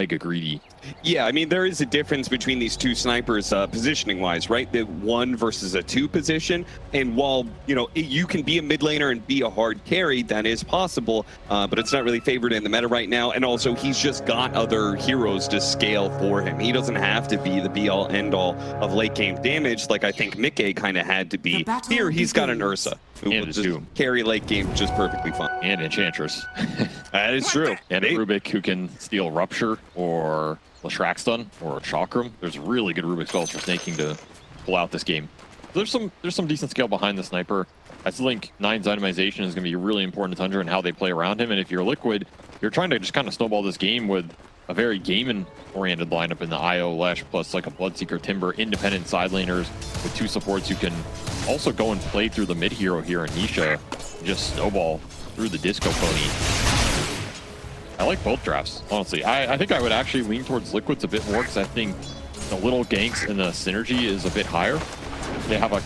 take a greedy. Yeah, I mean, there is a difference between these two snipers positioning-wise, right? The 1 versus a 2 position. And while, you know, you can be a mid laner and be a hard carry, that is possible, but it's not really favored in the meta right now. And also, he's just got other heroes to scale for him. He doesn't have to be the be-all, end-all of late-game damage like I think Mickey kind of had to be. Here, he's got an Ursa, who will just carry late game just perfectly fine. And Enchantress. That is true. And a Rubick who can steal Rupture or Leshrac stun or Chakram. There's really good Rubick spells for snaking to pull out this game. There's some decent scale behind the sniper. I still think Nine's itemization is going to be really important to Tundra and how they play around him. And if you're Liquid, you're trying to just kind of snowball this game with a very gaming-oriented lineup in the IO Lesh plus like a Bloodseeker Timber, independent side laners with 2 supports. You can also go and play through the mid hero here in Nisha, and just snowball through the Disco Pony. I like both drafts, honestly. I think I would actually lean towards Liquids a bit more because I think the little ganks and the synergy is a bit higher. They have a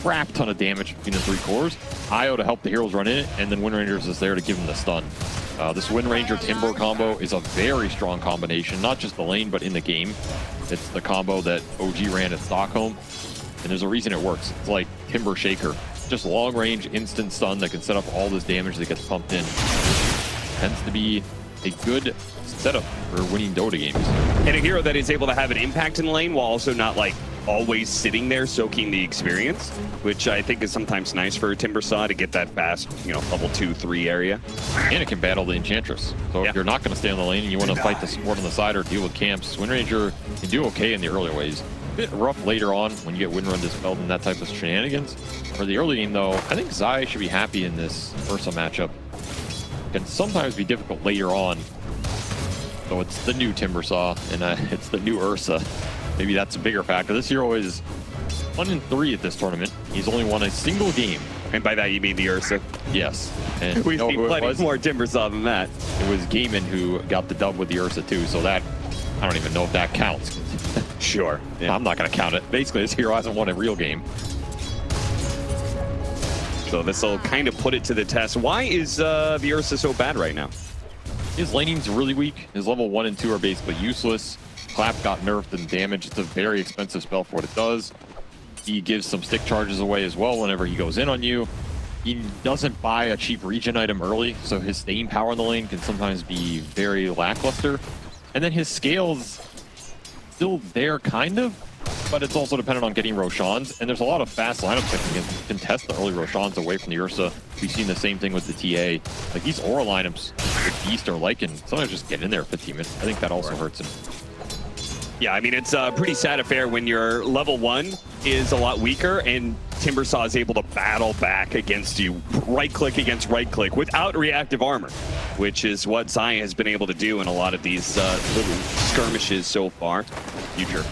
crap ton of damage between the 3 cores. IO to help the heroes run in it, and then Wind Rangers is there to give them the stun. This Wind Ranger Timber combo is a very strong combination, not just the lane, but in the game. It's the combo that OG ran at Stockholm, and there's a reason it works. It's like Timber Shaker. Just long range, instant stun that can set up all this damage that gets pumped in. Tends to be a good setup for winning Dota games. And a hero that is able to have an impact in the lane while also not like always sitting there soaking the experience, which I think is sometimes nice for a Timbersaw to get that fast, you know, level 2, 3 area. And it can battle the Enchantress. So if you're not going to stay on the lane and you want to fight the support on the side or deal with camps, Wind Ranger can do okay in the early ways. A bit rough later on when you get Windrun dispelled and that type of shenanigans. For the early game though, I think Zai should be happy in this Ursa matchup. Can sometimes be difficult later on. So it's the new Timbersaw and it's the new Ursa. Maybe that's a bigger factor. This hero is 1-3 at this tournament. He's only won a single game. And by that you mean the Ursa? Yes. And we've seen plenty more Timbersaw than that. It was Gaiman who got the dub with the Ursa too, so that, I don't even know if that counts. Sure. Yeah. I'm not going to count it. Basically, this hero hasn't won a real game. So this will kind of put it to the test. Why is the Ursa so bad right now? His laning's really weak. His level 1 and 2 are basically useless. Clap got nerfed and damaged. It's a very expensive spell for what it does. He gives some stick charges away as well whenever he goes in on you. He doesn't buy a cheap regen item early, so his staying power in the lane can sometimes be very lackluster. And then his scale's still there, kind of, but it's also dependent on getting Roshans. And there's a lot of fast lineups that can contest the early Roshans away from the Ursa. We've seen the same thing with the TA. Like these Aura lineups with Beast or Lycan, sometimes just get in there 15 minutes. I think that also hurts him. Yeah, I mean, it's a pretty sad affair when your level 1 is a lot weaker and Timbersaw is able to battle back against you, right-click against right-click without reactive armor, which is what Zai has been able to do in a lot of these little skirmishes so far. Future.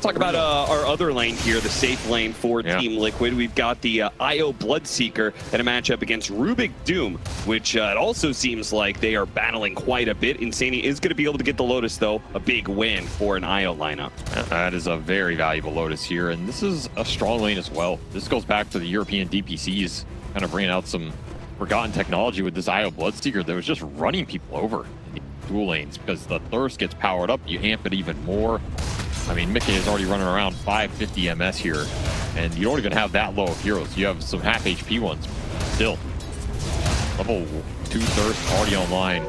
Let's talk about our other lane here, the safe lane for Team Liquid. We've got the IO Bloodseeker in a matchup against Rubick Doom, which it also seems like they are battling quite a bit. Insani is going to be able to get the Lotus, though. A big win for an IO lineup. That is a very valuable Lotus here, and this is a strong lane as well. This goes back to the European DPCs, kind of bringing out some forgotten technology with this IO Bloodseeker that was just running people over in the dual lanes because the Thirst gets powered up, you amp it even more. I mean, Mickey is already running around 550 MS here, and you don't even have that low of heroes. You have some half HP ones. Still, level 2 Thirst already online.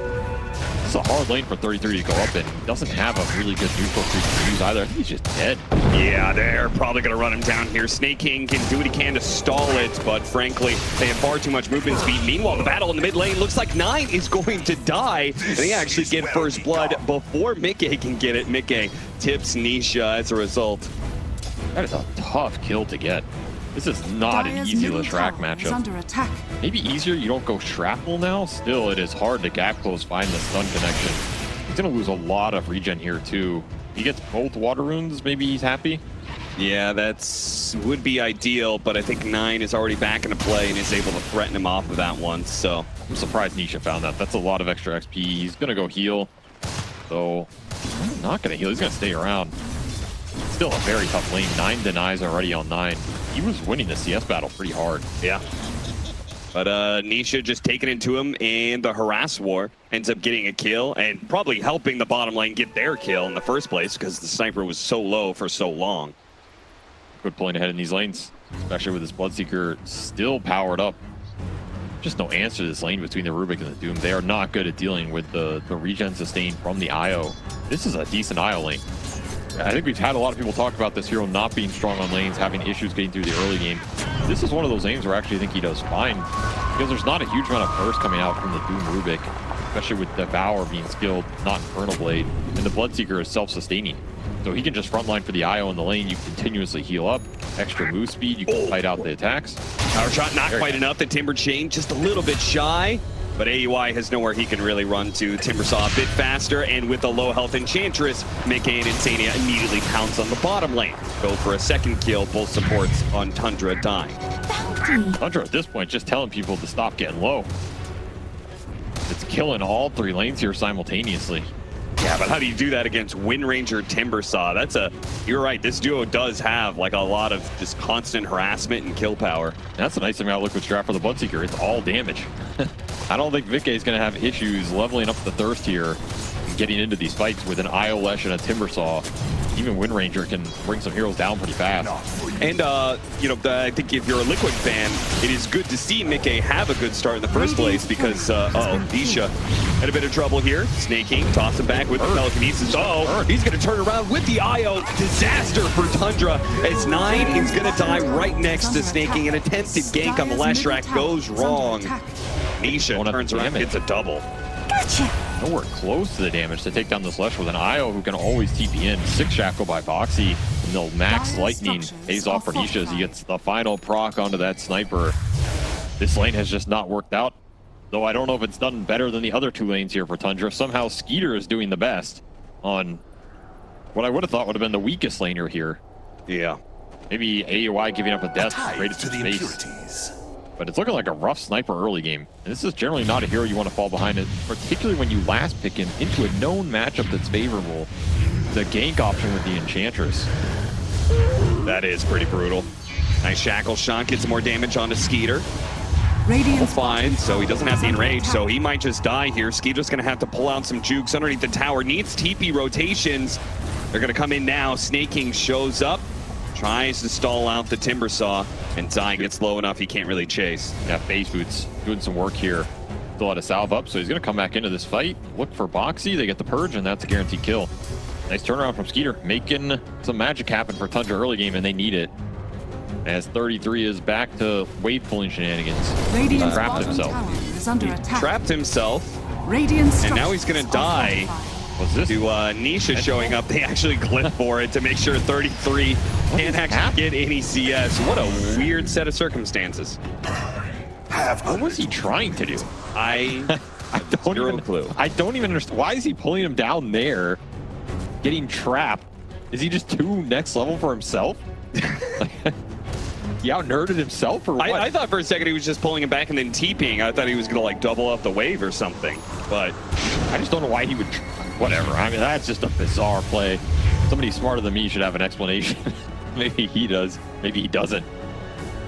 It's a hard lane for 33 to go up in. He doesn't have a really good neutral creep to use either. I think he's just dead. Yeah, they're probably going to run him down here. Snake King can do what he can to stall it, but frankly, they have far too much movement speed. Meanwhile, the battle in the mid lane looks like Nine is going to die. And they actually get first blood before Mickey can get it. Mickey tips Nisha as a result. That is a tough kill to get. This is not an easy Leshrac matchup. Under attack. Maybe easier, you don't go shrapnel now. Still, it is hard to gap close, find the stun connection. He's going to lose a lot of regen here, too. He gets both water runes, maybe he's happy. Yeah, would be ideal, but I think Nine is already back into play and is able to threaten him off of that one, so. I'm surprised Nisha found that. That's a lot of extra XP. He's going to go heal. So, not going to heal. He's going to stay around. Still a very tough lane. 9 denies already on 9. He was winning the CS battle pretty hard. Yeah. But Nisha just taking it to him, and the harass war ends up getting a kill and probably helping the bottom lane get their kill in the first place because the sniper was so low for so long. Good pulling ahead in these lanes, especially with this Bloodseeker still powered up. Just no answer to this lane between the Rubick and the Doom. They are not good at dealing with the regen sustain from the IO. This is a decent IO lane. I think we've had a lot of people talk about this hero not being strong on lanes, having issues getting through the early game. This is one of those lanes where I actually think he does fine, because there's not a huge amount of burst coming out from the Doom Rubick, especially with Devour being skilled, not Infernal Blade, and the Bloodseeker is self-sustaining. So he can just frontline for the IO in the lane. You continuously heal up, extra move speed, you can fight out the attacks. Power shot not quite enough. The Timber Chain just a little bit shy, but AUI has nowhere he can really run to. Timbersaw a bit faster, and with a low health Enchantress, Mickey and Insania immediately pounce on the bottom lane. Go for a second kill, both supports on Tundra dying. Tundra at this point just telling people to stop getting low. It's killing all three lanes here simultaneously. Yeah, but how do you do that against Wind Ranger Timbersaw? You're right, this duo does have like a lot of just constant harassment and kill power. That's a nice thing about Liquid Strap for the Bloodseeker. It's all damage. I don't think Vicky is going to have issues leveling up the thirst here and getting into these fights with an IO Lesh and a Timbersaw. Even Wind Ranger can bring some heroes down pretty fast. And, you know, I think if you're a Liquid fan, it is good to see Mickey have a good start in the first place because, Nisha had a bit of trouble here. Snaking, toss him back with the telekinesis. He's going to turn around with the IO. Disaster for Tundra as 9 is going to die right next to Snaking. An attempted gank on the Leshrac goes wrong. Nisha turns around and gets a double. Gotcha. Nowhere close to the damage to take down this Lesh with an IO who can always TP in. 6 Shackle by Boxy, and they'll max Lightning. Pays off for Nisha as he gets the final proc onto that sniper. This lane has just not worked out, though I don't know if it's done better than the other 2 lanes here for Tundra. Somehow Skeeter is doing the best on what I would have thought would have been the weakest laner here. Yeah. Maybe AUI giving up a death rated to the space. But it's looking like a rough sniper early game. And this is generally not a hero you want to fall behind, it, particularly when you last pick him into a known matchup that's favorable. The gank option with the Enchantress. That is pretty brutal. Nice shackle shot, gets some more damage onto Skeeter. Fine, so he doesn't have the enrage, so he might just die here. Skeeter's gonna have to pull out some jukes underneath the tower. Needs TP rotations. They're gonna come in now. Snaking shows up. Tries to stall out the Timbersaw, and Zai gets low enough he can't really chase. Yeah, Phase Boots doing some work here. Still had a salve up, so he's going to come back into this fight. Look for Boxy, they get the Purge, and that's a guaranteed kill. Nice turnaround from Skeeter, making some magic happen for Tundra early game, and they need it. As 33 is back to wave pulling shenanigans. Trapped himself. Trapped himself, and now he's going to die. Was this To Nisha showing up, they actually clip for it to make sure 33 can't actually get any CS. What a weird set of circumstances. What was he trying to do? I don't even clue. I don't even understand. Why is he pulling him down there, getting trapped? Is he just too next level for himself? He out-nerded himself or what? I thought for a second he was just pulling him back and then TPing. I thought he was going to like double up the wave or something, but I just don't know why he would. Whatever. I mean, that's just a bizarre play. Somebody smarter than me should have an explanation. Maybe he does. Maybe he doesn't.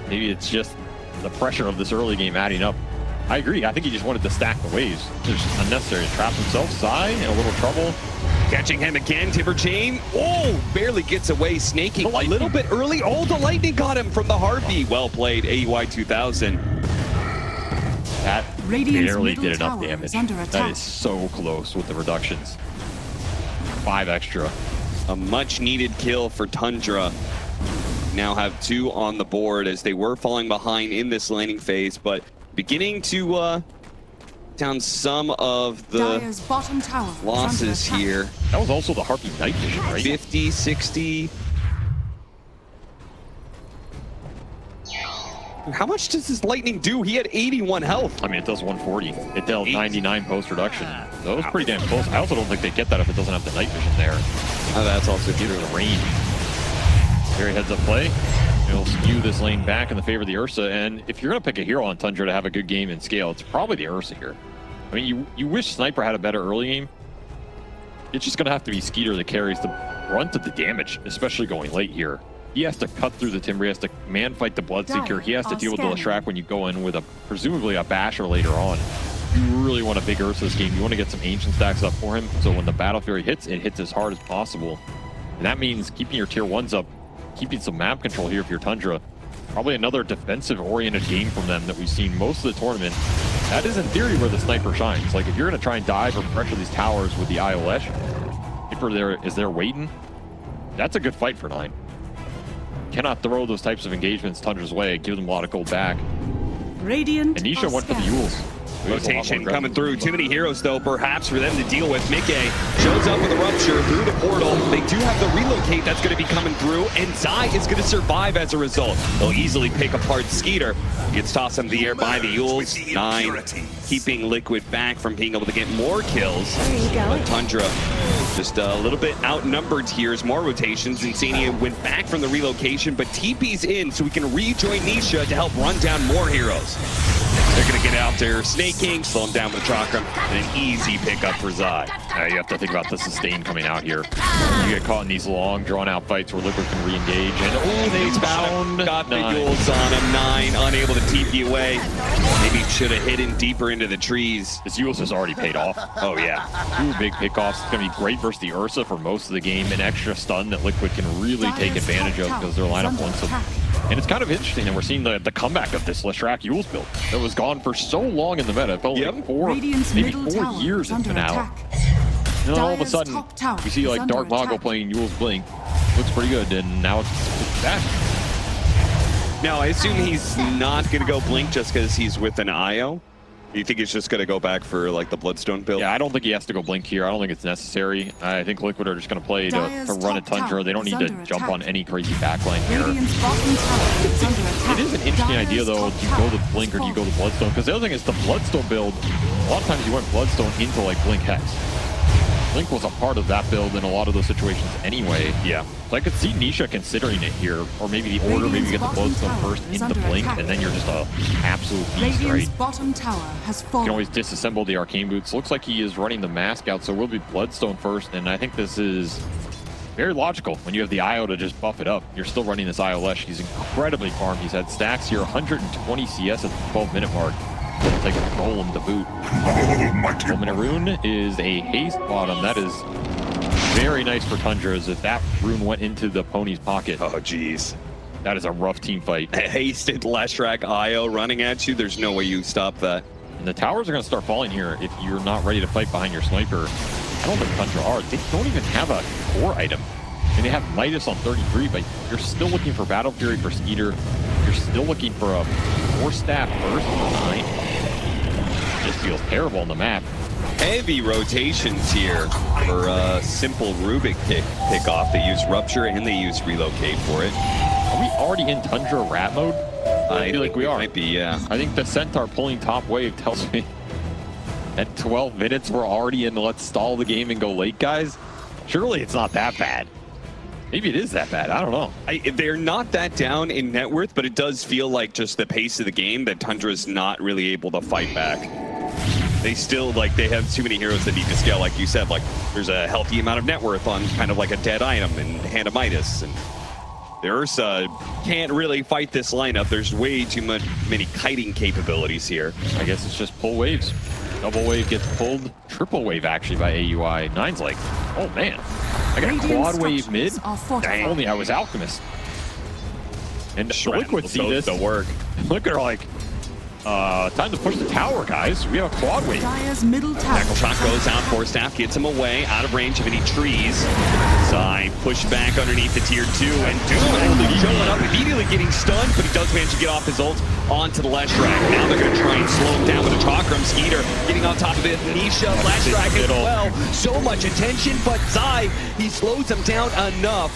Maybe it's just the pressure of this early game adding up. I agree. I think he just wanted to stack the waves. It's just unnecessary to trap himself. Zai in a little trouble. Catching him again. Timber Chain. Oh, barely gets away. Snaking a little bit early. Oh, the lightning got him from the heartbeat. Well played, AUI 2000. That barely did enough damage. That is so close with the reductions. 5 extra. A much needed kill for Tundra. Now have 2 on the board as they were falling behind in this laning phase, but beginning to down some of the losses here. That was also the Harpy Night Vision, right? 50, 60. How much does this lightning do? He had 81 health. I mean, it does 140. It dealt 99 post-reduction. So it was pretty damn close. I also don't think they get that if it doesn't have the night vision there. That's also Either the range. Very heads up play. It'll skew this lane back in the favor of the Ursa. And if you're going to pick a hero on Tundra to have a good game in scale, it's probably the Ursa here. I mean, you wish Sniper had a better early game. It's just going to have to be Skeeter that carries the brunt of the damage, especially going late here. he has to cut through the Timber. He has to man fight the Bloodseeker. He has to deal with the Leshrac when you go in with presumably a Basher later on. You really want a big Ursa this game. You want to get some Ancient stacks up for him, so when the Battle Fury hits, it hits as hard as possible. And that means keeping your tier 1s up, keeping some map control here if you're Tundra. Probably another defensive-oriented game from them that we've seen most of the tournament. That is, in theory, where the Sniper shines. Like, if you're going to try and dive or pressure these towers with the IO Lesh, Sniper is there waiting. That's a good fight for 9. Cannot throw those types of engagements Tundra's way, give them a lot of gold back. Radiant And Nisha went for the Yules. Rotation coming through. Too many heroes, though, perhaps for them to deal with. Mickey shows up with a Rupture through the portal. They do have the relocate that's going to be coming through, and Zai is going to survive as a result. They'll easily pick apart Skeeter. Gets tossed into the air by the Yules. 9 keeping Liquid back from being able to get more kills. But Tundra just a little bit outnumbered here as more rotations. Insania went back from the relocation, but TP's in so we can rejoin Nisha to help run down more heroes. They're going to get out there, Snake King, slow him down with Chakram, and an easy pickup for Zai. You have to think about the sustain coming out here. You get caught in these long, drawn-out fights where Liquid can re-engage, and they found got the 9. Yules on him. 9 unable to TP away. Maybe should have hidden deeper into the trees. This Yules has already paid off. Oh yeah, 2 big pickoffs. It's going to be great versus the Ursa for most of the game. An extra stun that Liquid can really take advantage of because their lineup wants them. And it's kind of interesting, and we're seeing the comeback of this Leshrac Yules build that was gone for so long in the meta. It felt like 4, maybe 4 years it's been out. And then all of a sudden, we see like Dark Mago playing Yules Blink. Looks pretty good, and now it's back. Now, I assume he's not going to go Blink just because he's with an IO. Do you think he's just going to go back for like the Bloodstone build? Yeah, I don't think he has to go Blink here. I don't think it's necessary. I think Liquid are just going to play to run a Tundra. They don't need to jump on any crazy backline here. It is an interesting idea, though. Do you go the Blink or do you go the Bloodstone? Because the other thing is the Bloodstone build, a lot of times you went Bloodstone into like Blink Hex. Blink was a part of that build in a lot of those situations anyway. Yeah. So I could see Nisha considering it here, or maybe the order, maybe you get the Bloodstone first into Blink, and then you're just a absolute beast, right? Bottom tower has fallen. You can always disassemble the Arcane Boots. Looks like he is running the Mask out, so we'll be Bloodstone first, and I think this is very logical when you have the IO to just buff it up. You're still running this IO Lesh. He's incredibly farmed. He's had stacks here, 120 CS at the 12-minute mark. It'll take a golem to boot. Golem Rune is a haste bottom. That is very nice for Tundra, as if that rune went into the pony's pocket. Oh, jeez. That is a rough team fight. A hasted Leshrac IO running at you. There's no way you stop that. And the towers are going to start falling here if you're not ready to fight behind your sniper. I don't think Tundra are. They don't even have a core item. And they have Midas on 33, but you're still looking for Battle Fury for Skeeter. You're still looking for a 4-staff burst for 9. Just feels terrible on the map. Heavy rotations here for a simple Rubick pick-off. They use Rupture and they use Relocate for it. Are we already in Tundra rat mode? I feel like we are. Might be, yeah. I think the Centaur pulling top wave tells me at 12 minutes we're already in let's stall the game and go late, guys. Surely it's not that bad. Maybe it is that bad. I don't know. They're not that down in net worth, but it does feel like just the pace of the game that Tundra's not really able to fight back. They still, like, they have too many heroes that need to scale, like you said. Like, there's a healthy amount of net worth on kind of like a dead item and Hand of Midas. And the Ursa can't really fight this lineup. There's way too many kiting capabilities here. I guess it's just pull waves. Double wave gets pulled. Triple wave, actually, by AUI. 9's like, oh, man. I got a quad wave mid. Dang. Only I was Alchemist. And Liquid see this. Work. Liquid are like, time to push the tower, guys. We have a quad wave. Dire's middle tower. Tackle shot goes out. Force staff gets him away, out of range of any trees. Zai pushed back underneath the tier 2, and Doom showing up, immediately getting stunned, but he does manage to get off his ult onto the Leshrac. Now they're going to try and slow him down with a Chakram. Skeeter getting on top of it. Nisha, Leshrac as well. So much attention, but Zai, he slows him down enough.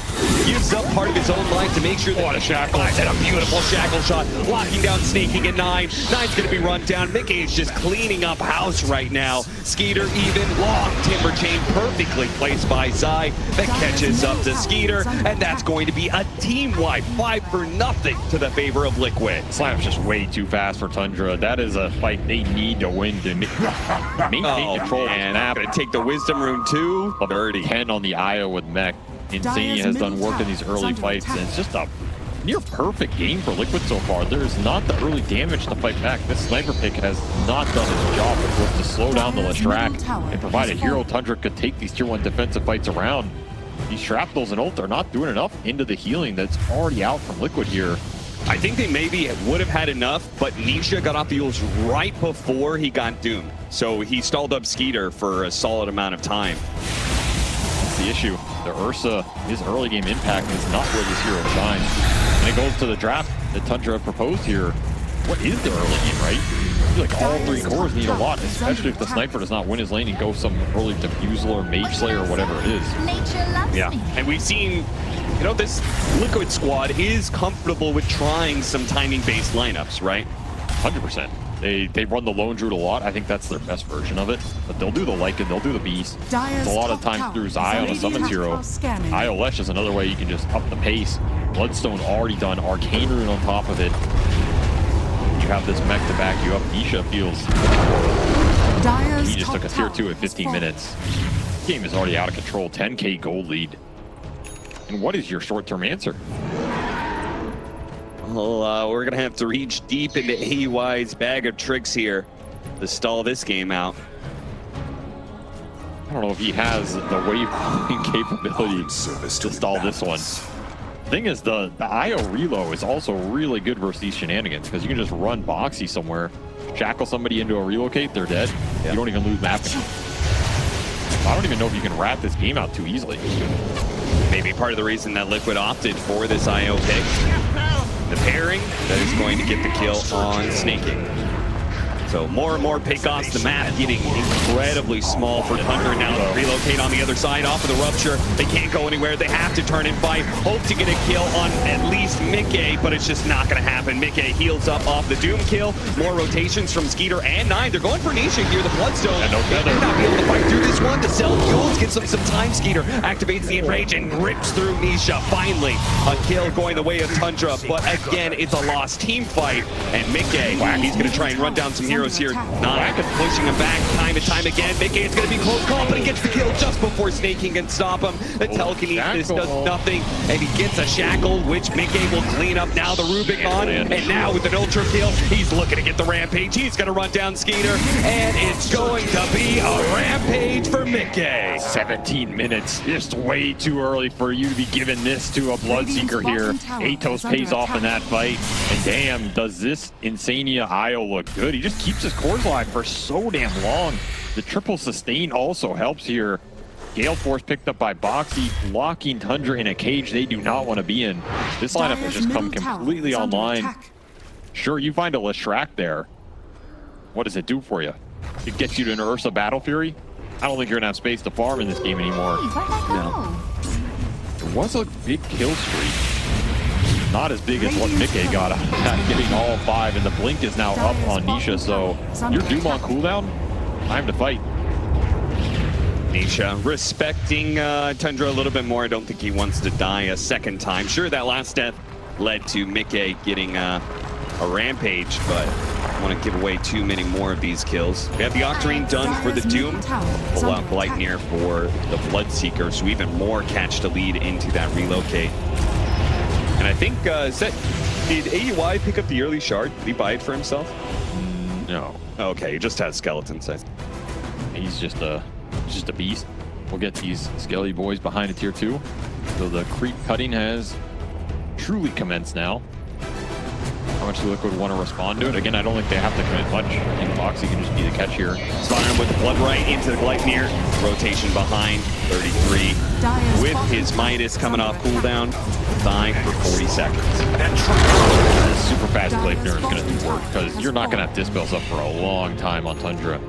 Gives up part of his own life to make sure that what a shackle. And a beautiful shackle shot. Locking down Snake King at 9. 9's going to be run down. Mickey is just cleaning up house right now. Skeeter even. Long timber chain perfectly placed by Zai. That catches up to Skeeter, and that's going to be a team wipe. 5-0 to the favor of Liquid. Slam's just way too fast for Tundra. That is a fight they need to win to maintain control. And I'm going to take the Wisdom Rune too. Dirty. 10 on the IO with Mech. Insania has done work in these early fights, and it's just a near perfect game for Liquid so far. There's not the early damage to fight back. This sniper pick has not done its job, which was to slow down the Leshrac and provide a hero Tundra could take these tier 1 defensive fights around. These shrapnels and ult are not doing enough into the healing that's already out from Liquid here. I think they maybe would have had enough, but Nisha got off the ults right before he got doomed. So he stalled up Skeeter for a solid amount of time. That's the issue. The Ursa, his early game impact is not where this hero shines. And it goes to the draft that Tundra proposed here. What is the early game, right? I feel like all 3 cores need a lot, especially if the sniper does not win his lane and go some early diffusal or mage slayer or whatever it is. Yeah, and we've seen, you know, this Liquid squad is comfortable with trying some timing-based lineups, right? 100%. They run the lone druid a lot. I think that's their best version of it. But they'll do the Lycan, they'll do the beast. It's a lot of times through Zai on a summons hero. Io Lesh is another way you can just up the pace. Bloodstone already done. Arcane Rune on top of it. You have this mech to back you up. Nisha feels he just took a tier 2 at 15 minutes. This game is already out of control. 10k gold lead. And what is your short-term answer? Well, we're going to have to reach deep into AUI's bag of tricks here to stall this game out. I don't know if he has the waypoint capability to stall this one. Thing is, the IO reload is also really good versus these shenanigans, because you can just run Boxy somewhere, shackle somebody into a relocate, they're dead. You don't even lose mapping. I don't even know if you can rat this game out too easily. Maybe part of the reason that Liquid opted for this IO pick. The pairing that is going to get the kill on Snaking. So more and more pickoffs, the map getting incredibly small for Tundra now to relocate on the other side off of the Rupture. They can't go anywhere. They have to turn and fight. Hope to get a kill on at least Mickey, but it's just not going to happen. Mickey heals up off the Doom kill. More rotations from Skeeter and Nine. They're going for Nisha here. The Bloodstone. Yeah, no feather. They might not be able to fight through this one. The Cell Fuels gets them some time. Skeeter activates the Enrage and rips through Nisha. Finally, a kill going the way of Tundra, but again, it's a lost team fight. And Mickey, he's going to try and run down some heroes here. Nine pushing him back time and time again. Mickey, it's going to be close call, but he gets the kill just before Snaking can stop him. The telekinesis does nothing, and he gets a shackle, which Mickey will clean up now. The Rubick on, and now with an ultra kill, he's looking to get the rampage. He's going to run down Skeeter, and it's going to be a rampage for Mickey. 17 minutes, just way too early for you to be giving this to a Bloodseeker here. Atos pays off in that fight, and damn, does this Insania IO look good. He just keeps his cores alive for so damn long. The triple sustain also helps here. Gale Force picked up by Boxy, locking Tundra in a cage they do not want to be in. This lineup has just come completely online. Sure, you find a Leshrac there. What does it do for you? It gets you to an Ursa Battle Fury? I don't think you're going to have space to farm in this game anymore. No. There was a big kill streak. Not as big as what Mickey got, getting all 5, and the blink is now up on Nisha, so you're Doom on cooldown. Time to fight. Nisha respecting Tundra a little bit more. I don't think he wants to die a second time. Sure, that last death led to Mickey getting a rampage, but I don't want to give away too many more of these kills. We have the Octarine done for the Doom. Pull out Gleipnir for the Bloodseeker, so even more catch to lead into that relocate. And I think, did AUI pick up the early shard? Did he buy it for himself? No. Okay, he just has skeletons. He's just a beast. We'll get these skelly boys behind a tier 2. So the creep cutting has truly commenced now. How much do Liquid want to respond to it? Again, I don't think they have to commit much. I think Boxy can just be the catch here. Spawning him with the Blood Right into the Gleipnir. Rotation behind, 33. With his Midas coming off cooldown. Dying for 40 seconds. This super fast Gleipnir is going to do work, because you're not going to have Dispels up for a long time on Tundra.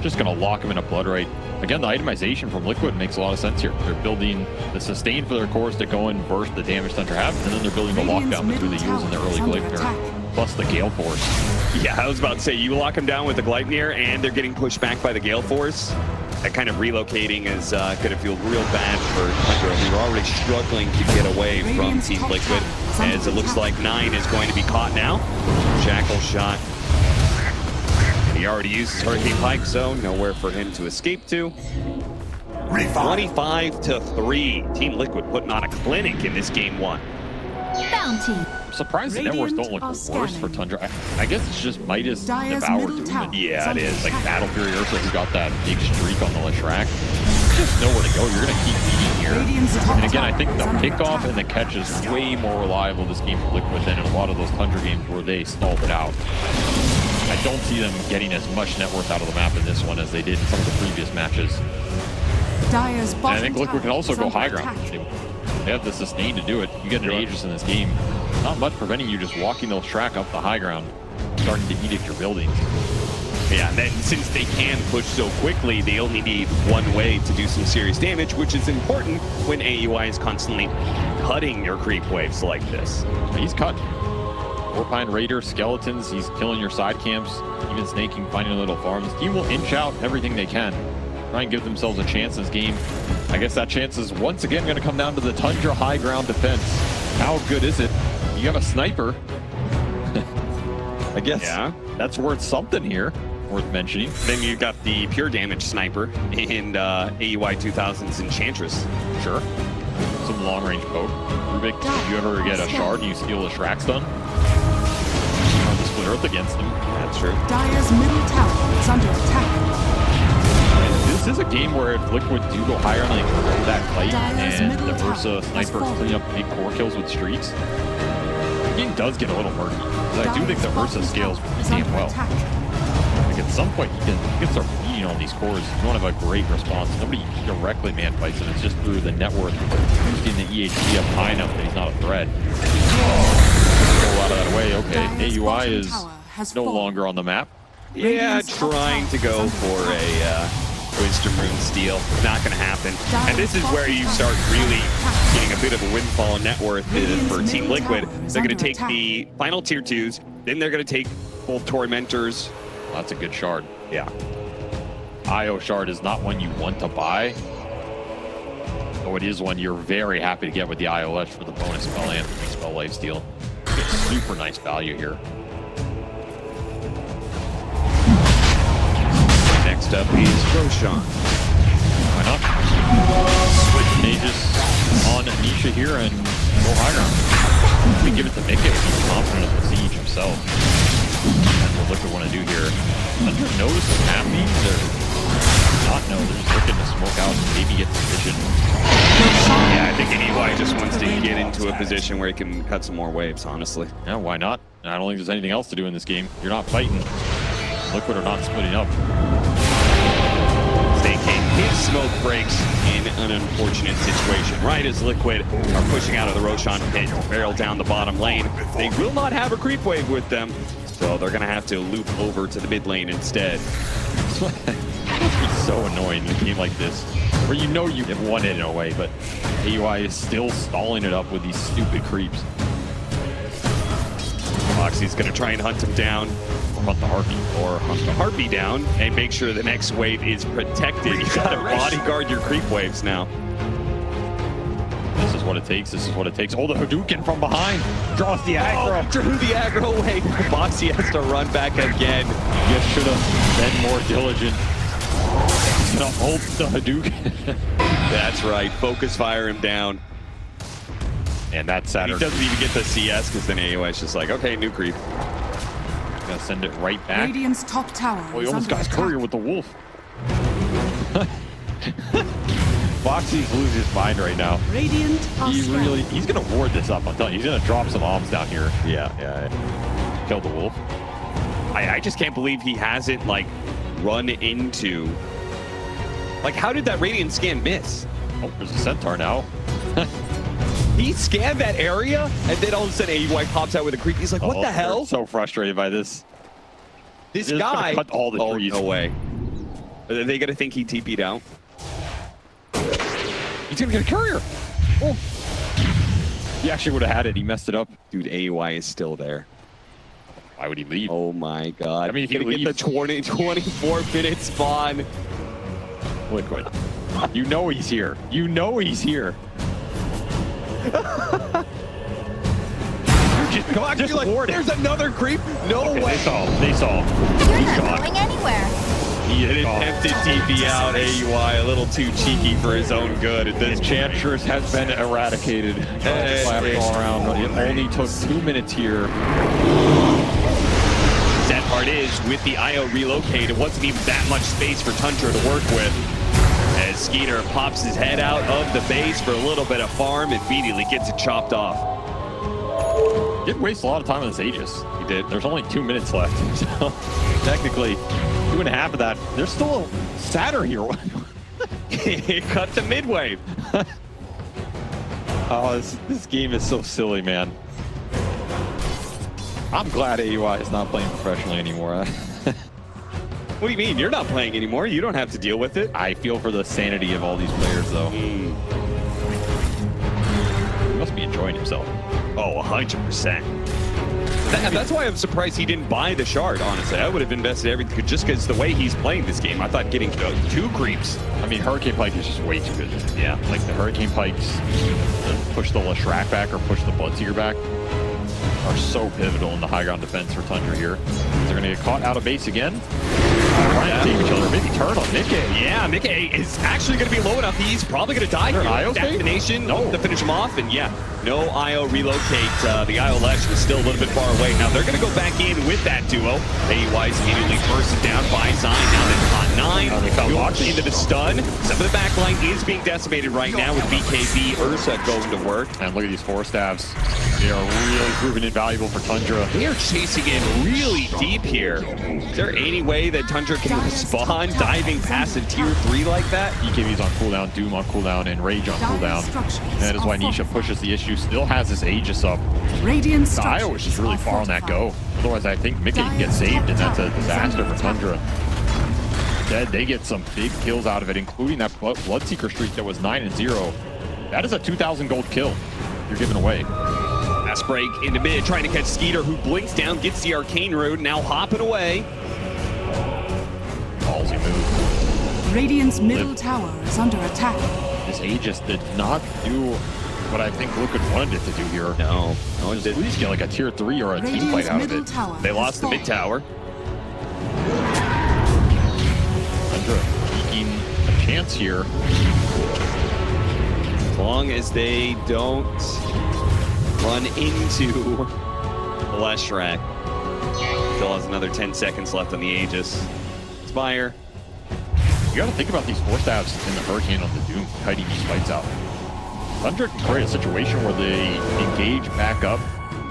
Just going to lock him in a Blood Right. Again, the itemization from Liquid makes a lot of sense here. They're building the sustain for their cores to go and burst the damage Tundra have, and then they're building the lockdown between the Yules and the early Gleipnir, plus the Gale Force. Yeah, I was about to say, you lock him down with the Gleipnir, and they're getting pushed back by the Gale Force. That kind of relocating is going to feel real bad for Tundra. We were already struggling to get away from Team Liquid, as it looks like 9 is going to be caught now. Shackle shot. He already uses Hurricane Pike, so nowhere for him to escape to. 25-3. Team Liquid putting on a clinic in this game 1. Bounty. I'm surprised the networks don't look worse for Tundra. I guess it's just Midas Dire's Devour middle doing tower it. Yeah, it is. Like Battle Fury Ursa, who got that big streak on the Leshrac. Just nowhere to go. You're going to keep beating here. Radiant's top And again, I think the tower is under pickoff attack. and the catch is way more reliable this game for Liquid than in a lot of those Tundra games where they stalled it out. I don't see them getting as much net worth out of the map in this one as they did in some of the previous matches. Dire's And bottom I think Liquid can tower also is go under high ground. attack. They have the sustain to do it. You get an Aegis in this game. Not much preventing you just walking those track up the high ground, starting to edict your buildings. Yeah, and then since they can push so quickly, they only need one way to do some serious damage, which is important when AUI is constantly cutting your creep waves like this. He's cut. Warpine Raider, Skeletons, he's killing your side camps, even snaking, finding little farms. Team will inch out everything they can. Try and give themselves a chance in this game. I guess that chance is once again going to come down to the Tundra high ground defense. How good is it? You have a sniper. I guess that's worth something here, worth mentioning. Then you got the pure damage sniper in AUI 2000's Enchantress. Sure. Some long range poke. Rubick, if you ever get a shard and you steal a Shrek stun, on the split earth against them. That's true. Dire's middle tower is under attack. This is a game where if Liquid do go higher and they control that fight, Dire's and middle the tower Ursa has sniper fallen. clean up big core kills with streaks, the game does get a little murky. But I do think the Dire's Ursa bottom scales tower pretty is damn under well. attack. Like at some point, you can start beating on these cores. You don't have a great response. Nobody directly man fights him. It's just through the network, boosting the EHP up high enough that he's not a threat. Pull a lot of that away. Okay, Dire's AUI bottom is tower has no fallen. longer on the map. Yeah, Radiant's top trying to tower go is under for attack. a Wisdom Rune steal. Not going to happen. And this is where you start really getting a bit of a windfall in net worth for Team Liquid. They're going to take the final tier 2s, then they're going to take both Tormentors. That's a good shard. Yeah. IO shard is not one you want to buy, though it is one you're very happy to get with the IO Ledge for the bonus spell and spell life steal. You get super nice value here. Next up is Roshan. Why not? Switch Aegis on Nisha here and go high ground. We give it to Mickey. He's confident of the siege himself. That's what Liquid want to do here. Thunder knows what's happening. They're not know. They're just looking to smoke out and maybe get position. Yeah, I think AUI just wants to get into a position where he can cut some more waves, honestly. Yeah, why not? I don't think there's anything else to do in this game. You're not fighting. Liquid are not splitting up. Taking his smoke breaks in an unfortunate situation. Right as Liquid are pushing out of the Roshan pit to barrel down the bottom lane, they will not have a creep wave with them, so they're going to have to loop over to the mid lane instead. It's so annoying in a game like this, where you know you have won it in a way, but AUI is still stalling it up with these stupid creeps. Moxie's going to try and hunt him down. Hunt the Harpy. Or hunt the Harpy down and make sure the next wave is protected. You got to bodyguard your creep waves now. This is what it takes. This is what it takes. Oh, the Hadouken from behind. Draws the aggro. Drew the aggro away. Moxie has to run back again. You should have been more diligent. He's gonna hold the Hadouken. That's right. Focus fire him down. And that's Saturn. He doesn't even get the CS because then AOI is just like, okay, new creep. Gonna send it right back. Radiant's top tower Oh, he is almost got under his attack. courier with the wolf. Foxy's losing his mind right now. Radiant are scanning. He's gonna ward this up. I'm telling you, he's gonna drop some bombs down here. Yeah. Kill the wolf. I just can't believe he hasn't, like, run into... Like, how did that Radiant scan miss? Oh, there's a centaur now. He scanned that area, and then all of a sudden AUI pops out with a creep. He's like, what the hell? They're so frustrated by this. This They're just guy... gonna cut all the trees. No way. Are they gonna think he TP'd out? He's gonna get a courier. Oh. He actually would have had it. He messed it up. Dude, AUI is still there. Why would he leave? Oh my god. I mean, if he gonna get the leaves- 24-minute spawn. Liquid. You know he's here. You know he's here. Come on, just like, ward it. there's another creep. No Okay, way. They saw. You're He's not gone. going anywhere. He had attempted TP out AUI, a little too cheeky for his own good at this point. Enchantress has been eradicated. All around. It only took 2 minutes here. Sad part is, with the IO relocate, it wasn't even that much space for Tundra to work with. As Skeeter pops his head out of the base for a little bit of farm, immediately gets it chopped off. Didn't waste a lot of time on this Aegis. He did. There's only 2 minutes left. So technically, 2.5 of that. There's still a Satyr here. He cut to midway. Oh, this game is so silly, man. I'm glad AUI is not playing professionally anymore. What do you mean? You're not playing anymore. You don't have to deal with it. I feel for the sanity of all these players, though. He must be enjoying himself. Oh, 100%. That's why I'm surprised he didn't buy the shard, honestly. I would have invested everything just because the way he's playing this game. I thought getting 2 creeps. I mean, Hurricane Pike is just way too good. Yeah. Like the Hurricane Pikes push the Leshrac back or push the Bloodseeker back are so pivotal in the high ground defense for Tundra here. They're going to get caught out of base again. Trying to save each other. Maybe turn on Mickey. Yeah, Mickey is actually going to be low enough. He's probably going to die here. Destination to finish him off. And yeah, no IO relocate. The IO Lesh is still a little bit far away. Now they're going to go back in with that duo. AUI's immediately bursted down by Zine. Now they're hot 9. Launch into the stun. Some of the backline is being decimated right now with BKB. Ursa going to work. And look at these 4 stabs. They are really proving invaluable for Tundra. They are chasing in really deep here. Is there any way that Tundra can respond diving past a tier 3 like that? BKB's on cooldown, Doom on cooldown, and Rage on cooldown. And that is why Nisha pushes the issue. Still has this Aegis up. The IO is just really far on that go. Otherwise, I think Mickey can get saved, and that's a disaster for Tundra. Instead, they get some big kills out of it, including that Bloodseeker streak that was 9-0. That is a 2,000 gold kill you're giving away. Fast break into mid, trying to catch Skeeter, who blinks down, gets the arcane road, now hopping away. Ballsy move. Radiant's middle tower is under attack. This Aegis did not do what I think Liquid wanted it to do here. No, just at least get like a tier 3 or a team fight out of it. They lost the mid tower. Tundra taking a chance here. As long as they don't run into the Leshrac. Still has another 10 seconds left on the Aegis. Spire. You got to think about these 4 stabs in the Hurricane on the Doom, kiting these fights out. Tundra can create a situation where they engage back up,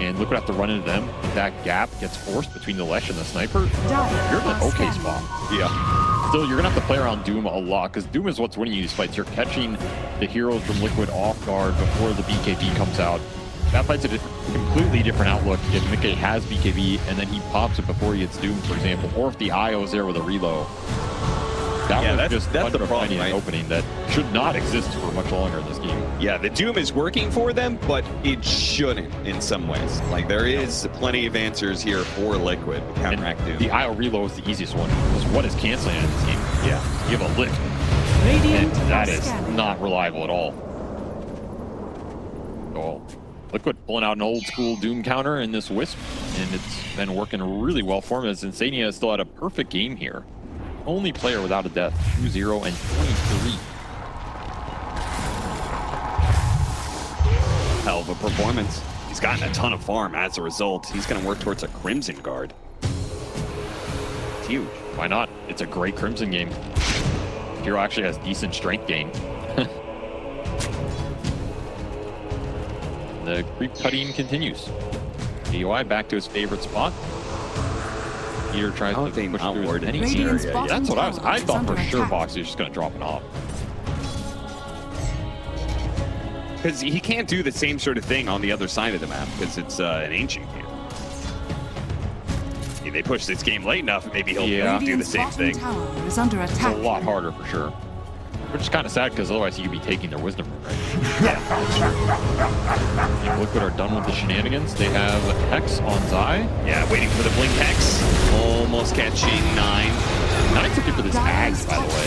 and Liquid have to run into them. If that gap gets forced between the Lesh and the Sniper, you're in an okay spot. Yeah. Still, you're going to have to play around Doom a lot, because Doom is what's winning you these fights. You're catching the heroes from Liquid off guard before the BKB comes out. That fight's a completely different outlook if Mickey has BKB and then he pops it before he hits Doom, for example, or if the IO is there with a reload. That's the problem, right? Opening that should not exist for much longer in this game. Yeah, the Doom is working for them, but it shouldn't in some ways. Like, there is plenty of answers here for Liquid to counteract Doom. The IO reload is the easiest one, because what is canceling in this game? Yeah, you have a lick. Radiant and that is not reliable at all. Oh. Liquid pulling out an old school Doom counter in this Wisp, and it's been working really well for him, as Insania has still had a perfect game here. Only player without a death, 2-0 and 23. Hell of a performance. He's gotten a ton of farm as a result. He's going to work towards a Crimson Guard. It's huge. Why not? It's a great Crimson game. Hero actually has decent strength gain. The creep cutting continues. AUI back to his favorite spot. Here tries to push through any scenario. Yeah, that's what I thought for sure Box is just going to drop it off. Because he can't do the same sort of thing on the other side of the map, because it's an ancient camp. If they push this game late enough, maybe he'll do the same thing. Is under attack. It's a lot harder for sure. Which is kind of sad, because otherwise you could be taking their wisdom root, right? Yeah. Liquid are done with the shenanigans. They have Hex on Zai. Yeah, waiting for the Blink Hex. Almost catching 9. 9's looking for this Ags, by the way.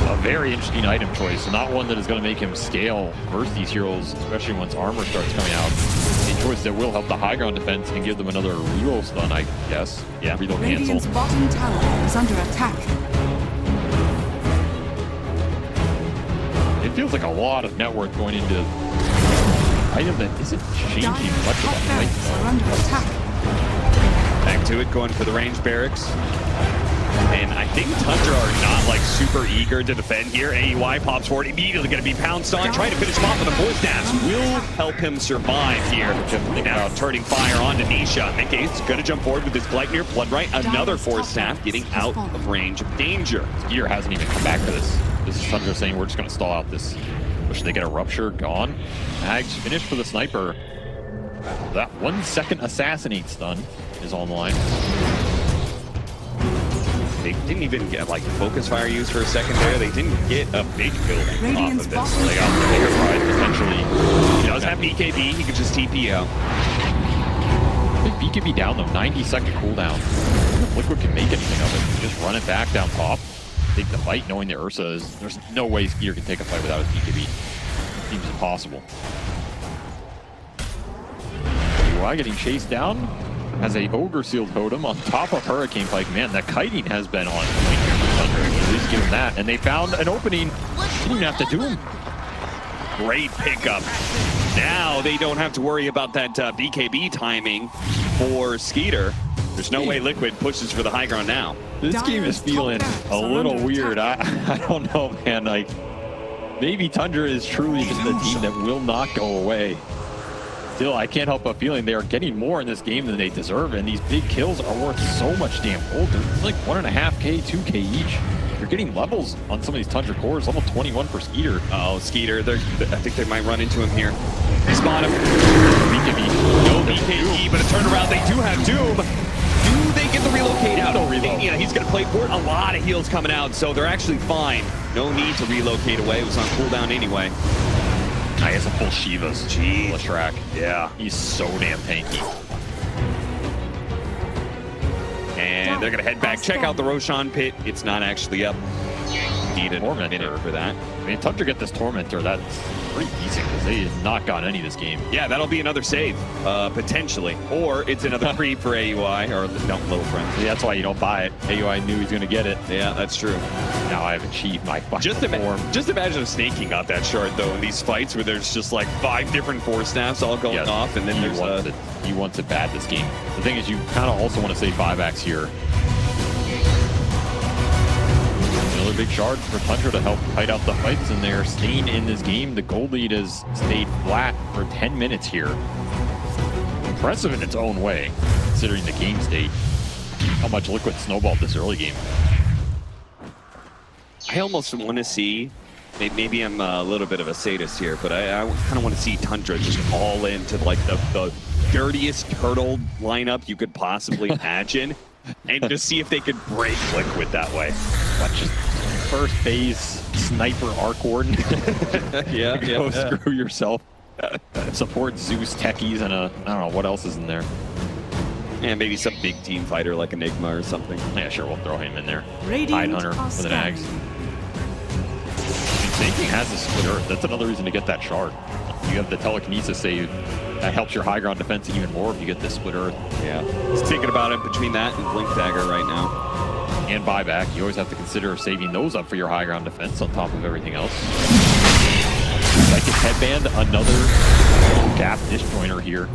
Love very interesting item choice, and not one that is going to make him scale versus these heroes, especially once armor starts coming out. A choice that will help the high ground defense and give them another reload stun, I guess. Yeah, reload Radiant's cancel. bottom tower is under attack. It feels like a lot of net worth going into an item that isn't changing Dire's much top of the barracks are under attack. Back to it, going for the range barracks. And I think Tundra are not like super eager to defend here. AUI pops forward, immediately going to be pounced on. Trying to finish him off with a force dance will help him survive here. Now turning fire on to Nisha. Nikkei's going to jump forward with his Gleipnir, Bloodright, another force staff, getting out of range of danger. Gear hasn't even come back to this. This is Tundra saying we're just going to stall out this. Should they get a rupture? Gone. Mags finished for the sniper. That 1 second assassinate stun is on the line. They didn't even get like focus fire used for a second there. They didn't get a big build off Radiant's of this. bottom They got the bigger pride potentially. He does have BKB. He could just TP out. Big BKB down though, 90-second cooldown. If Liquid can make anything of it, just run it back down top. Take the fight knowing the Ursa is, there's no way Skeeter can take a fight without his BKB. Seems impossible. UI getting chased down. Has a Ogre Sealed Totem on top of Hurricane Pike. Man, that kiting has been on point here for Thunder. At least give him that. And they found an opening. Didn't even have to do him. Great pickup. Now they don't have to worry about that BKB timing for Skeeter. There's no way Liquid pushes for the high ground now. This game is feeling a little weird. I don't know, man. Like, maybe Tundra is truly just a team that will not go away. Still, I can't help but feeling they are getting more in this game than they deserve, and these big kills are worth so much damn gold. They're like 1.5K, 2K each. You're getting levels on some of these Tundra cores, almost 21 per Skeeter. Oh, Skeeter, I think they might run into him here. They spot him. BKB. No BKB, but a turnaround. They do have Doom. Do they get the relocate out? No reload. Yeah, he's going to play for it. A lot of heals coming out, so they're actually fine. No need to relocate away. It was on cooldown anyway. He has a full Shivas. Jeez. Leshrac. Yeah. He's so damn tanky. And they're going to head back. Check out the Roshan pit. It's not actually up. Need a minute for that. I mean, Tundra get this Tormentor, that's pretty decent because they have not gotten any this game. Yeah, that'll be another save, potentially. Or it's another creep for AUI, or no, little friends. See, that's why you don't buy it. AUI knew he was going to get it. Yeah, that's true. Now I have achieved my final Just imagine if Snakey got that shard, though, in these fights where there's just like 5 different force staffs all going off, and then he wants it bad this game. The thing is, you kind of also want to save buybacks here. Another big shard for Tundra to help fight out the fights, and they're staying in this game. The gold lead has stayed flat for 10 minutes here. Impressive in its own way, considering the game state. How much Liquid snowballed this early game. I almost want to see, maybe I'm a little bit of a sadist here, but I kind of want to see Tundra just all into like the dirtiest turtle lineup you could possibly imagine, and just see if they could break Liquid that way. Watch just first phase sniper arc warden. Go screw yourself. Support Zeus techies and I don't know what else is in there. And maybe some big team fighter like Enigma or something. Yeah, sure, we'll throw him in there. Radiant Hunter are with an axe. Thinking has a split earth. That's another reason to get that shard. You have the telekinesis save. That helps your high ground defense even more if you get this split earth. Yeah. Just thinking about it between that and Blink Dagger right now. And buyback. You always have to consider saving those up for your high ground defense on top of everything else. Psychic Headband, another gap disjoiner here.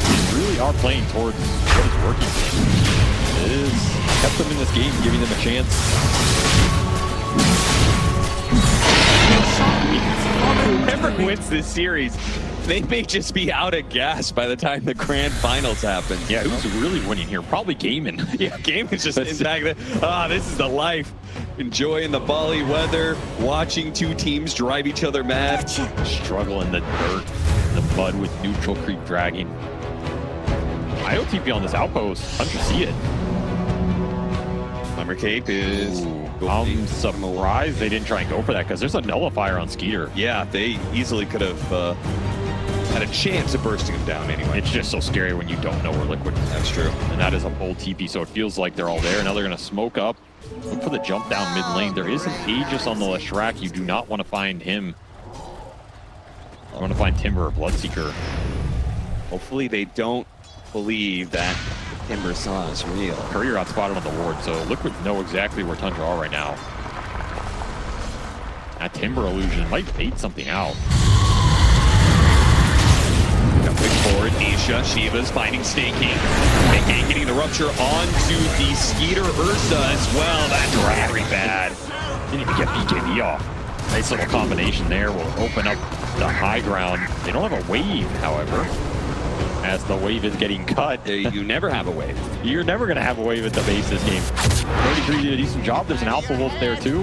They really are playing towards what is working for them. It is kept them in this game, giving them a chance. Whoever wins this series, they may just be out of gas by the time the grand finals happen. Yeah, who's really winning here? Probably Gaiman. Yeah, Gaiman's just in back there. This is the life. Enjoying the Bali weather, watching 2 teams drive each other mad. Struggle in the dirt, the mud with neutral creep dragging. IOTP on this outpost. How'd you see it? Summer Cape is... I'm surprised they didn't try and go for that because there's a nullifier on Skeeter. Yeah, they easily could have had a chance of bursting him down anyway. It's just so scary when you don't know where Liquid is. That's true. And that is a bold TP, so it feels like they're all there. Now they're going to smoke up Look for the jump down mid lane. There is an Aegis on the Leshrac. You do not want to find him. You want to find Timber or Bloodseeker. Hopefully they don't believe that the Timber Saw is real. Courier got spotted on the ward, so Liquid know exactly where Tundra are right now. That Timber illusion might bait something out. Quick forward, Nisha, Shiva's finding staking. Staking getting the rupture onto the Skeeter Ursa as well. That's very bad. Didn't even get BKB off. Nice little combination there will open up the high ground. They don't have a wave, however, as the wave is getting cut. You never have a wave. You're never going to have a wave at the base this game. 33 did a decent job. There's an Alpha Wolf there too.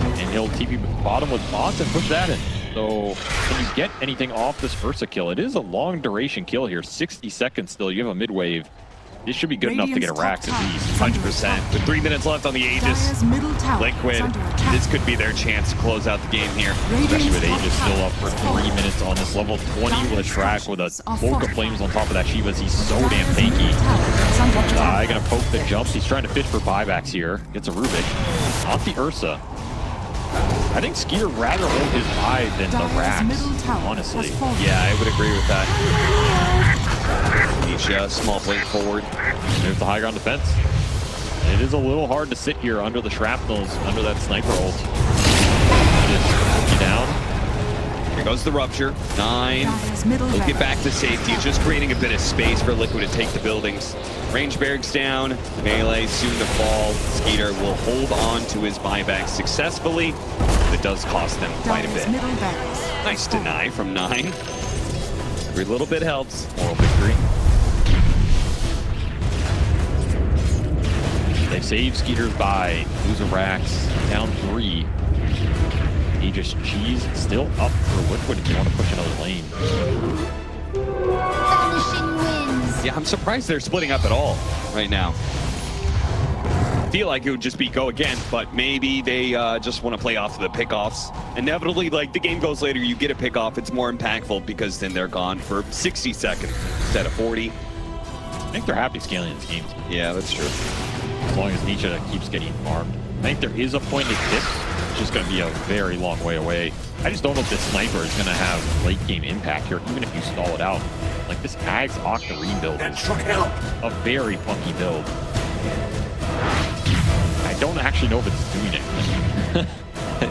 And he'll TP bottom with bots and push that in. So can you get anything off this Ursa kill? It is a long duration kill here. 60 seconds still. You have a mid wave. This should be good enough to get a rack at least. 100%. With 3 minutes left on the Aegis, Liquid, this could be their chance to close out the game here. Especially with Aegis still up for 3 minutes on this level 20 Leshrac with a Cloak of Flames on top of that Shiva's. He's so damn tanky. Gonna poke the jumps. He's trying to fish for buybacks here. Gets a Rubick. Not the Ursa. I think Skeeter rather hold his eye than the racks, honestly. Yeah, I would agree with that. Nisha, small blink forward. There's the high ground defense. It is a little hard to sit here under the shrapnels, under that sniper ult. Just poke you down. Here goes the rupture. 9. We'll get back to safety. Just creating a bit of space for Liquid to take the buildings. Range barracks down. Melee soon to fall. Skeeter will hold on to his buyback successfully. It does cost them quite a bit. Nice deny from 9. Every little bit helps. Moral victory. They save Skeeter's buy. Loser racks. Down 3. Aegis Cheese still up for Liquid if you want to push another lane. Vanishing winds. Yeah, I'm surprised they're splitting up at all right now. I feel like it would just be go again, but maybe they just want to play off of the pickoffs. Inevitably, like the game goes later, you get a pickoff, it's more impactful because then they're gone for 60 seconds instead of 40. I think they're happy scaling this game. Yeah, that's true. As long as Nisha keeps getting farmed. I think there is a point it tips. It's just going to be a very long way away. I just don't know if this sniper is going to have late game impact here, even if you stall it out. Like this Ags Octarine build is a very funky build. I don't actually know if it's doing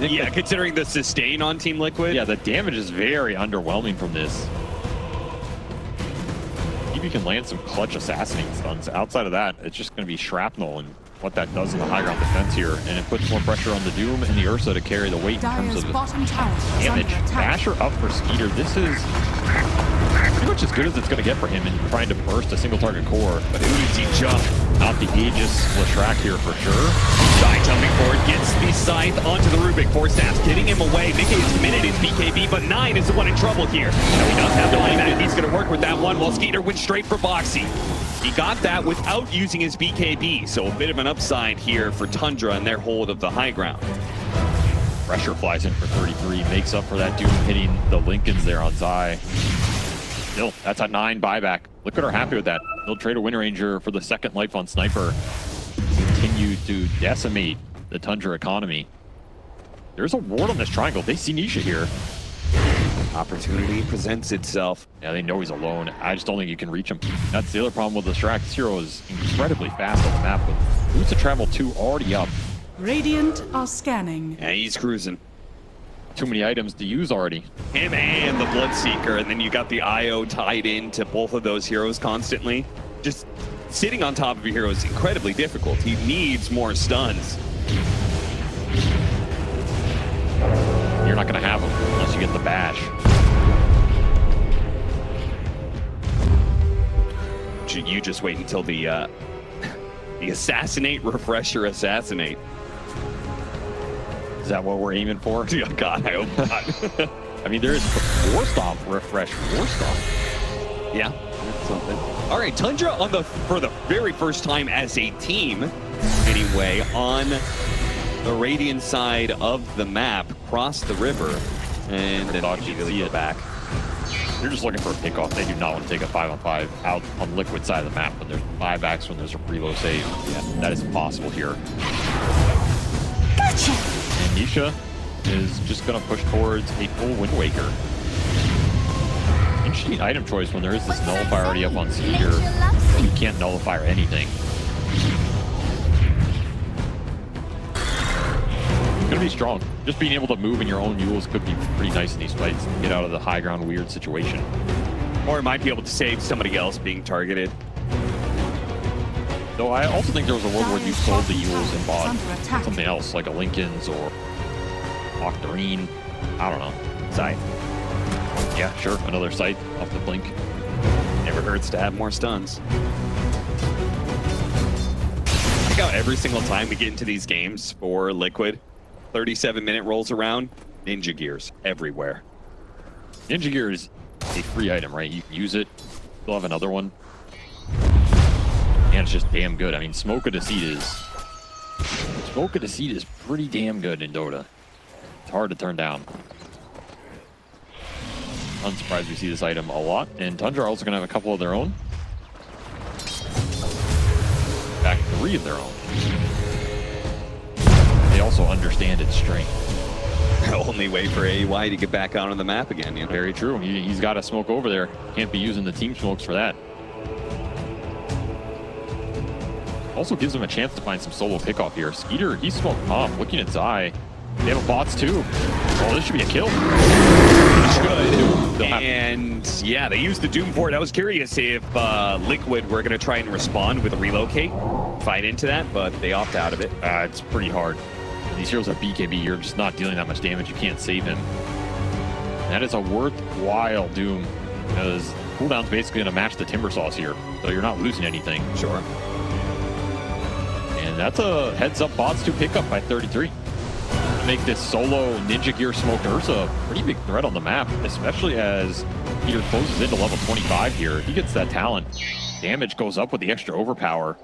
it. Yeah, considering the sustain on Team Liquid. Yeah, the damage is very underwhelming from this. Maybe you can land some clutch assassinating stuns. Outside of that, it's just going to be shrapnel and what that does in the high ground defense here. And it puts more pressure on the Doom and the Ursa to carry the weight in terms of damage. Basher up for Skeeter. This is pretty much as good as it's going to get for him in trying to burst a single target core. But easy jump. Not the Aegis Leshrac here for sure. Shy jumping forward, gets the scythe onto the Rubick. 4 stabs, getting him away. Mickey is committed his BKB, but 9 is the one in trouble here. Now he does have the line that he's going to work with that one, while Skeeter went straight for Boxy. He got that without using his BKB, so a bit of an upside here for Tundra and their hold of the high ground. Pressure flies in for 33, makes up for that Doom hitting the Lincolns there on Zai. Still, that's a 9 buyback. Liquid are happy with that. They'll trade a Wind Ranger for the second life on Sniper. Continue to decimate the Tundra economy. There's a ward on this triangle. They see Nisha here. Opportunity presents itself. Yeah, they know he's alone. I just don't think you can reach him. That's the other problem with the Leshrac. This hero is incredibly fast on the map, but Routes of Travel 2 already up. Radiant are scanning. Yeah, he's cruising. Too many items to use already. Him and the Bloodseeker, and then you got the IO tied into both of those heroes constantly. Just sitting on top of your hero is incredibly difficult. He needs more stuns. You're not going to have them unless you get the bash. You just wait until the assassinate, refresher, assassinate. Is that what we're aiming for? Oh God, I hope not. I mean, there is War Stomp, refresh War Stomp. Yeah, that's something. All right, Tundra for the very first time as a team, anyway, on the Radiant side of the map, cross the river, and then thought you'd see it back. They're just looking for a pickoff. They do not want to take a 5-on-5 out on Liquid side of the map when there's buybacks, when there's a reload save. Yeah, that is impossible here. Gotcha! And Nisha is just going to push towards a full Wind Waker. Interesting item choice when there is this nullifier already up on Skeeter. You can't nullify or anything. It's going to be strong. Just being able to move in your own Yules could be pretty nice in these fights. Get out of the high ground weird situation. Or it might be able to save somebody else being targeted. Though I also think there was a world where you sold the Yules and bought something else, like a Lincoln's or Octarine. I don't know. Scythe. Yeah, sure. Another Scythe off the blink. Never hurts to have more stuns. I think how every single time we get into these games for Liquid, 37-minute rolls around, Ninja Gears everywhere. Ninja Gear is a free item, right? You can use it. You'll have another one. And it's just damn good. I mean, Smoke of Deceit is pretty damn good in Dota. It's hard to turn down. Unsurprised we see this item a lot. And Tundra are also going to have a couple of their own. In fact, 3 of their own. They also understand its strength. Only way for AY to get back out on the map again. You know? Very true. He's got to smoke over there. Can't be using the team smokes for that. Also gives him a chance to find some solo pickoff here. Skeeter, he's smoked off. Looking at Zai. They have a bots too. Oh, this should be a kill. Good. And yeah, they used the Doom for it. I was curious if Liquid were going to try and respond with a relocate, fight into that, but they opt out of it. It's pretty hard. These heroes have BKB. You're just not dealing that much damage. You can't save him. And that is a worthwhile Doom, because cooldown's basically going to match the Timber Saws here, so you're not losing anything. Sure. And that's a heads-up bots to pick up by 33. Make this solo Ninja Gear smoked Ursa a pretty big threat on the map, especially as Peter closes into level 25 here. If he gets that talent, damage goes up with the extra overpower.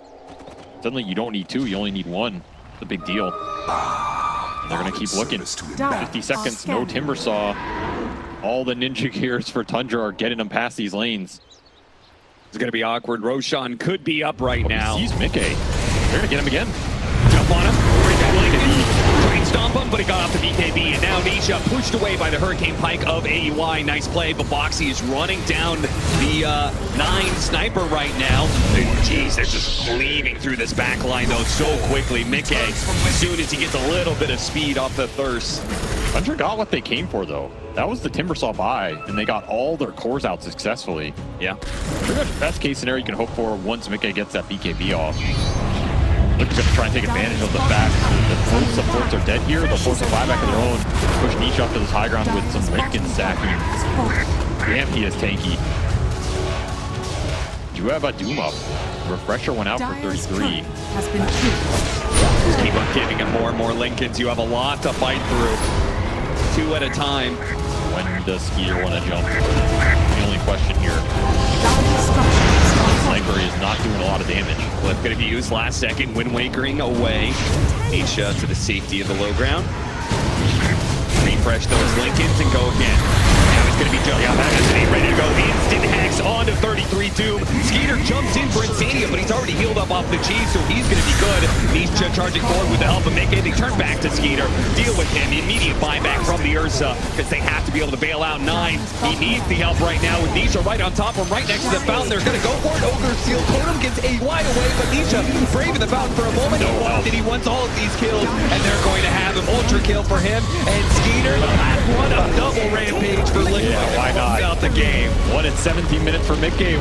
Suddenly you don't need 2, you only need 1. It's a big deal. And they're going to keep looking. 50 seconds, no Timber Saw. All the Ninja Gears for Tundra are getting them past these lanes. It's going to be awkward. Roshan could be up right now. He sees Mickey. They're going to get him again. Jump on him. Try and stomp him, but he got off the BKB. And now Nisha pushed away by the Hurricane Pike of AUI. Nice play, but Boxy is running down the 9 sniper right now. Jeez, they're just cleaving through this back line, though, so quickly. Mickey, as soon as he gets a little bit of speed off the thirst. Tundra got what they came for, though. That was the Timber Saw buy, and they got all their cores out successfully. Yeah. Pretty much best case scenario you can hope for once Mickey gets that BKB off. They're going to try and take advantage of the fact that both supports are dead here. They'll force a buyback of their own. Push Nisha up to this high ground with some Lincoln stacking. Damn, he is tanky. Do you have a Doom up? Refresher went out for 33. Just keep on giving him more and more Lincolns. You have a lot to fight through. 2 at a time. When does Skeeter want to jump? The only question here. Sniper is not doing a lot of damage. Flip going to be used last second. Wind Wakering away. Nisha to the safety of the low ground. Refresh those Lincolns and go again. Now he's going to be jumping on that. Ready to go. Instant hacks onto 33 Doom. Skeeter jumps in for Insania, but he's already healed up off the cheese, so he's going to be good. Nisha charging forward with the help of Mickey. They turn back to Skeeter. Deal with him. Immediate buyback from the Ursa, because they have to be able to bail out 9. He needs the help right now with Nisha right on top of him, right next to the fountain. They're going to go for it. Ogre Seal Totem gets AY away, but Nisha braving the fountain for a moment. He wants all of these kills, and they're going to have him. Ultra kill for him, and Skeeter, the last one, a double rampage for Liquid. Yeah, why not? Out the game. 1 at 17 minutes for Mickey.